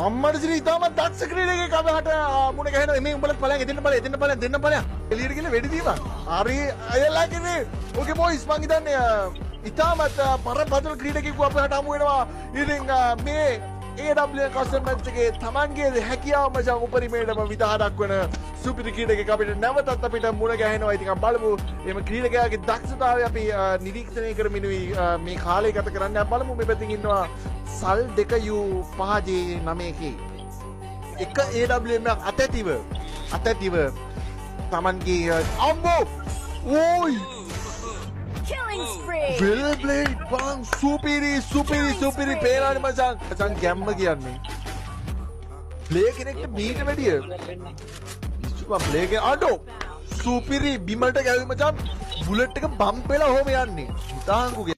අම්මට සිරි ඉතාමත් දක්ෂ ක්‍රීඩකයෙක් අපහට මුණ ගැහෙනවා. මේ උඹලත් බලයන් එතෙන්න බලයන් දෙන්න බලයන්. එළියට ගිහලා වෙඩි දීපන්. හරි අයලා කිව්වේ. ඕකේ බොයිස් මං හිතන්නේ ඉතාමත් පරපතල ක්‍රීඩකයෙකු අපහට හමු වෙනවා. ඉතින් මේ AW කස්ටම් මැච් එකේ තමන්ගේ හැකියාව මචං උපරිමයටම විදහා දක්වන සුපිරි ක්‍රීඩකයෙක් අපිට නැවතත් අපිට මුණ ගැහෙනවා. ඉතින් බලමු එම ක්‍රීඩකයාගේ දක්ෂතාවය අපි නිරීක්ෂණය කරමිනුයි මේ කාලය ගත කරන්න. බලමු මේ පැත්තෙන් ඉන්නවා සල් 2U5J9 එක AWM අතැතිව තමන්ගේ අම්බෝ ඕයි Killing spree. වෙල් බ්ලේඩ් බං සුපිරි පේනානේ මචං ගැම්ම කියන්නේ ප්ලේ කෙනෙක්ට මීට වැඩිය ඉස්සුවා ප්ලේ කෙනෙක් අඩෝ සුපිරි බිමට ගැවි මචං බුලට් එක බම්ප් වෙලා ඔහොම යන්නේ හිතාංගුගේ